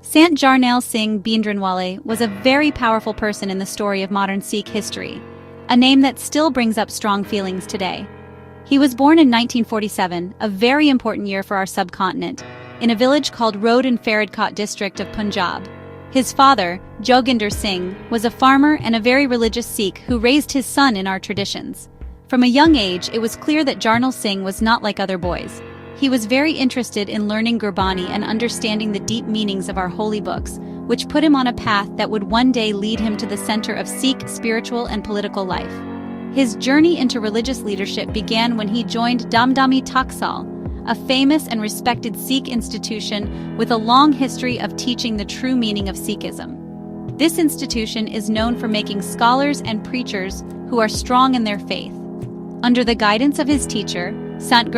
Sant Jarnail Singh Bhindranwale was a very powerful person in the story of modern Sikh history, a name that still brings up strong feelings today. He was born in 1947, a very important year for our subcontinent, in a village called Rode in Faridkot district of Punjab. His father, Joginder Singh, was a farmer and a very religious Sikh who raised his son in our traditions. From a young age, it was clear that Jarnail Singh was not like other boys. He was very interested in learning Gurbani and understanding the deep meanings of our holy books, which put him on a path that would one day lead him to the center of Sikh spiritual and political life. His journey into religious leadership began when he joined Damdami Taksal, a famous and respected Sikh institution with a long history of teaching the true meaning of Sikhism. This institution is known for making scholars and preachers who are strong in their faith. Under the guidance of his teacher, Sant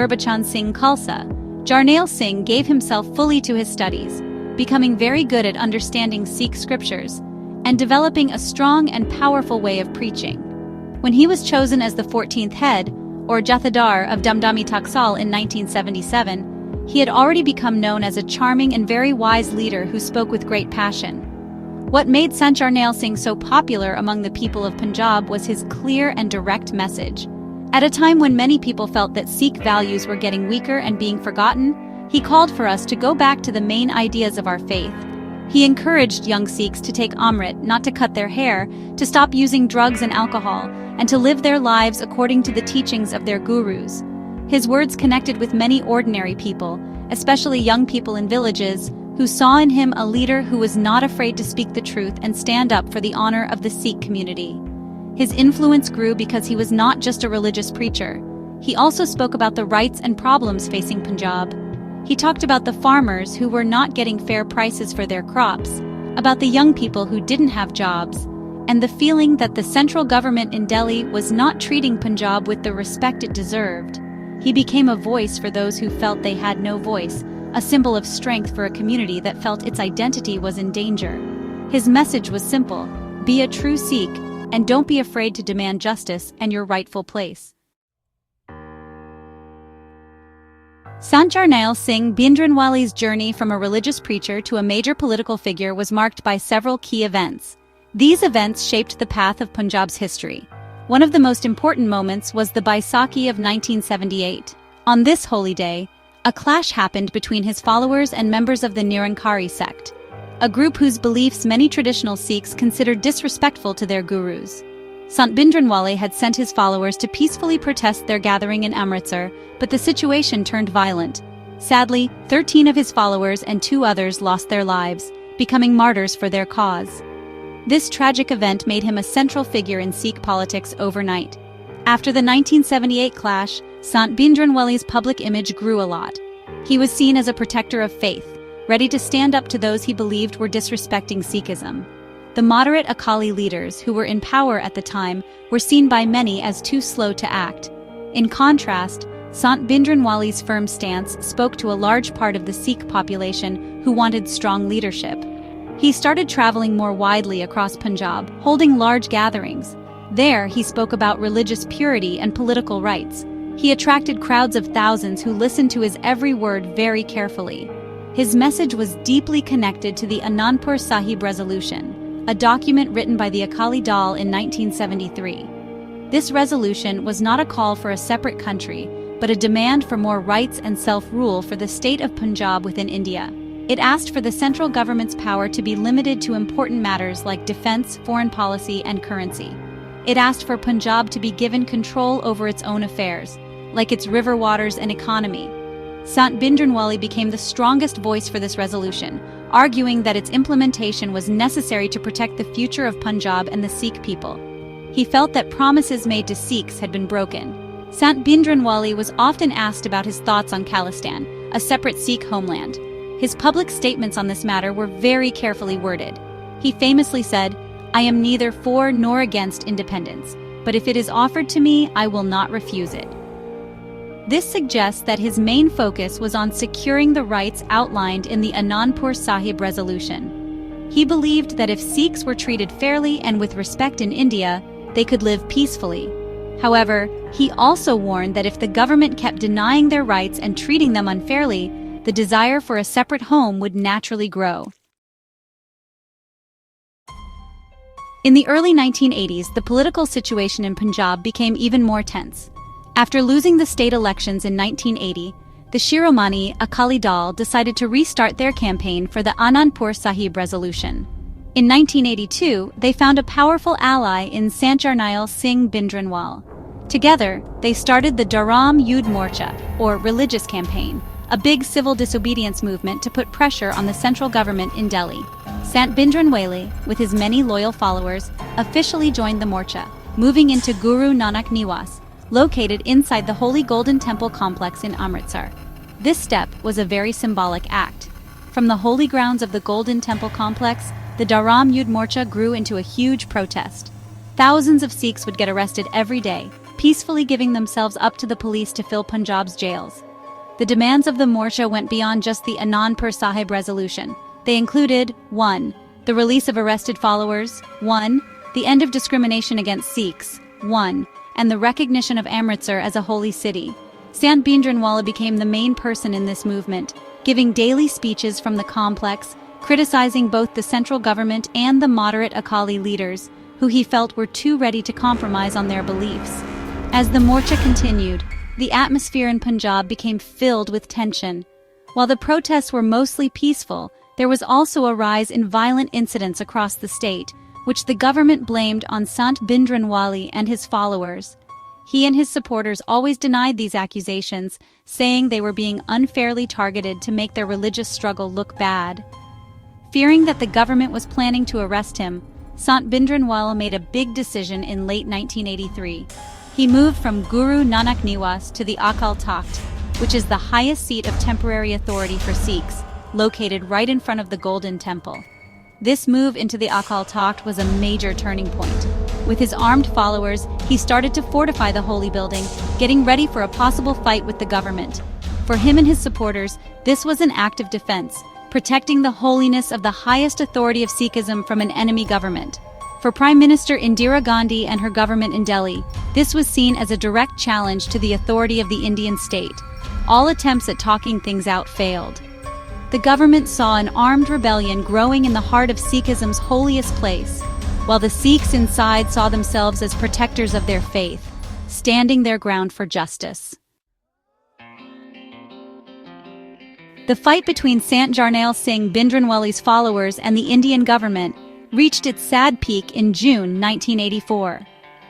Singh Khalsa, Jarnail Singh gave himself fully to his studies, becoming very good at understanding Sikh scriptures and developing a strong and powerful way of preaching. When he was chosen as the 14th head, or Jathedar of Damdami Taksal in 1977, he had already become known as a charming and very wise leader who spoke with great passion. What made Sant Jarnail Singh so popular among the people of Punjab was his clear and direct message. At a time when many people felt that Sikh values were getting weaker and being forgotten, he called for us to go back to the main ideas of our faith. He encouraged young Sikhs to take Amrit, not to cut their hair, to stop using drugs and alcohol, and to live their lives according to the teachings of their gurus. His words connected with many ordinary people, especially young people in villages, who saw in him a leader who was not afraid to speak the truth and stand up for the honor of the Sikh community. His influence grew because he was not just a religious preacher. He also spoke about the rights and problems facing Punjab. He talked about the farmers who were not getting fair prices for their crops, about the young people who didn't have jobs, and the feeling that the central government in Delhi was not treating Punjab with the respect it deserved. He became a voice for those who felt they had no voice, a symbol of strength for a community that felt its identity was in danger. His message was simple: be a true Sikh, and don't be afraid to demand justice and your rightful place. Sant Jarnail Singh Bhindranwale's journey from a religious preacher to a major political figure was marked by several key events. These events shaped the path of Punjab's history. One of the most important moments was the Baisakhi of 1978. On this holy day, a clash happened between his followers and members of the Nirankari sect, a group whose beliefs many traditional Sikhs considered disrespectful to their gurus. Sant Bhindranwale had sent his followers to peacefully protest their gathering in Amritsar, but the situation turned violent. Sadly, 13 of his followers and 2 others lost their lives, becoming martyrs for their cause. This tragic event made him a central figure in Sikh politics overnight. After the 1978 clash, Sant Bhindranwale's public image grew a lot. He was seen as a protector of faith, ready to stand up to those he believed were disrespecting Sikhism. The moderate Akali leaders, who were in power at the time, were seen by many as too slow to act. In contrast, Sant Bhindranwale's firm stance spoke to a large part of the Sikh population who wanted strong leadership. He started traveling more widely across Punjab, holding large gatherings. There, he spoke about religious purity and political rights. He attracted crowds of thousands who listened to his every word very carefully. His message was deeply connected to the Anandpur Sahib Resolution, a document written by the Akali Dal in 1973. This resolution was not a call for a separate country, but a demand for more rights and self-rule for the state of Punjab within India. It asked for the central government's power to be limited to important matters like defense, foreign policy, and currency. It asked for Punjab to be given control over its own affairs, like its river waters and economy. Sant Bhindranwale became the strongest voice for this resolution, arguing that its implementation was necessary to protect the future of Punjab and the Sikh people. He felt that promises made to Sikhs had been broken. Sant Bhindranwale was often asked about his thoughts on Khalistan, a separate Sikh homeland. His public statements on this matter were very carefully worded. He famously said, "I am neither for nor against independence, but if it is offered to me, I will not refuse it." This suggests that his main focus was on securing the rights outlined in the Anandpur Sahib Resolution. He believed that if Sikhs were treated fairly and with respect in India, they could live peacefully. However, he also warned that if the government kept denying their rights and treating them unfairly, the desire for a separate home would naturally grow. In the early 1980s, the political situation in Punjab became even more tense. After losing the state elections in 1980, the Shiromani Akali Dal decided to restart their campaign for the Anandpur Sahib resolution. In 1982, they found a powerful ally in Sant Jarnail Singh Bhindranwale. Together, they started the Dharam Yudh Morcha, or religious campaign, a big civil disobedience movement to put pressure on the central government in Delhi. Sant Bhindranwale, with his many loyal followers, officially joined the Morcha, moving into Guru Nanak Niwas, located inside the Holy Golden Temple complex in Amritsar. This step was a very symbolic act. From the holy grounds of the Golden Temple complex, the Dharam Yudh Morcha grew into a huge protest. Thousands of Sikhs would get arrested every day, peacefully giving themselves up to the police to fill Punjab's jails. The demands of the Morcha went beyond just the Anandpur Sahib resolution. They included 1. The release of arrested followers, 1. The end of discrimination against Sikhs, 1. And the recognition of Amritsar as a holy city. Sant Bhindranwale became the main person in this movement, giving daily speeches from the complex, criticizing both the central government and the moderate Akali leaders, who he felt were too ready to compromise on their beliefs. As the Morcha continued, the atmosphere in Punjab became filled with tension. While the protests were mostly peaceful, there was also a rise in violent incidents across the state, which the government blamed on Sant Bhindranwale and his followers. He and his supporters always denied these accusations, saying they were being unfairly targeted to make their religious struggle look bad. Fearing that the government was planning to arrest him, Sant Bhindranwale made a big decision in late 1983. He moved from Guru Nanak Niwas to the Akal Takht, which is the highest seat of temporary authority for Sikhs, located right in front of the Golden Temple. This move into the Akal Takht was a major turning point. With his armed followers, he started to fortify the holy building, getting ready for a possible fight with the government. For him and his supporters, this was an act of defense, protecting the holiness of the highest authority of Sikhism from an enemy government. For Prime Minister Indira Gandhi and her government in Delhi, this was seen as a direct challenge to the authority of the Indian state. All attempts at talking things out failed. The government saw an armed rebellion growing in the heart of Sikhism's holiest place, while the Sikhs inside saw themselves as protectors of their faith, standing their ground for justice. The fight between Sant Jarnail Singh Bhindranwale's followers and the Indian government reached its sad peak in June 1984.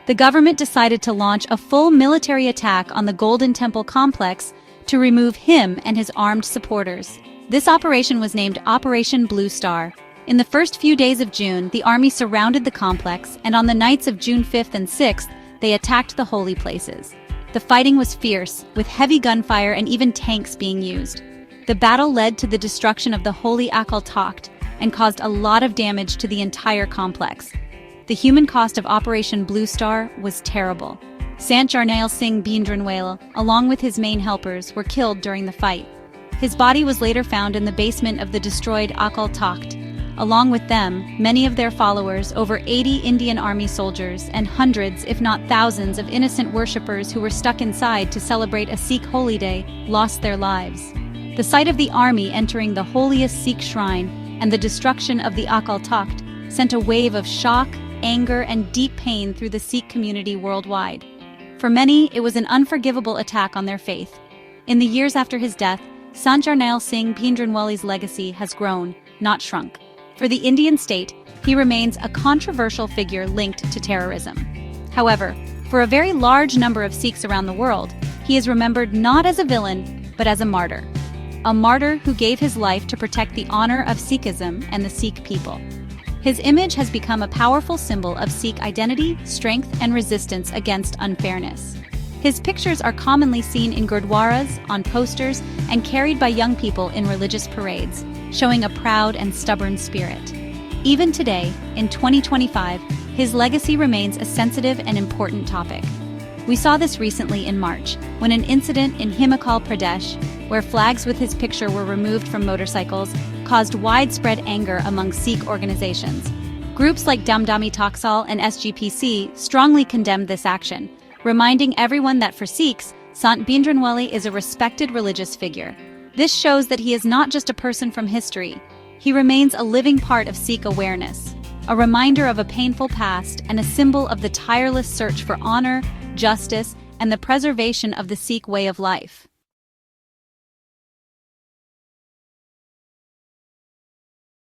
The government decided to launch a full military attack on the Golden Temple complex to remove him and his armed supporters. This operation was named Operation Blue Star. In the first few days of June, the army surrounded the complex, and on the nights of June 5th and 6th, they attacked the holy places. The fighting was fierce, with heavy gunfire and even tanks being used. The battle led to the destruction of the holy Akal Takht and caused a lot of damage to the entire complex. The human cost of Operation Blue Star was terrible. Sant Jarnail Singh Bhindranwale, along with his main helpers, were killed during the fight. His body was later found in the basement of the destroyed Akal Takht. Along with them, many of their followers, over 80 Indian army soldiers, and hundreds, if not thousands, of innocent worshippers who were stuck inside to celebrate a Sikh holy day, lost their lives. The sight of the army entering the holiest Sikh shrine and the destruction of the Akal Takht sent a wave of shock, anger, and deep pain through the Sikh community worldwide. For many, it was an unforgivable attack on their faith. In the years after his death, Sant Jarnail Singh Bhindranwale's legacy has grown, not shrunk. For the Indian state, he remains a controversial figure linked to terrorism. However, for a very large number of Sikhs around the world, he is remembered not as a villain, but as a martyr. A martyr who gave his life to protect the honor of Sikhism and the Sikh people. His image has become a powerful symbol of Sikh identity, strength, and resistance against unfairness. His pictures are commonly seen in gurdwaras, on posters, and carried by young people in religious parades, showing a proud and stubborn spirit. Even today, in 2025, his legacy remains a sensitive and important topic. We saw this recently in March, when an incident in Himachal Pradesh, where flags with his picture were removed from motorcycles, caused widespread anger among Sikh organizations. Groups like Damdami Taksal and SGPC strongly condemned this action, reminding everyone that for Sikhs, Sant Bhindranwale is a respected religious figure. This shows that he is not just a person from history. He remains a living part of Sikh awareness. a reminder of a painful past and a symbol of the tireless search for honor, justice, and the preservation of the Sikh way of life.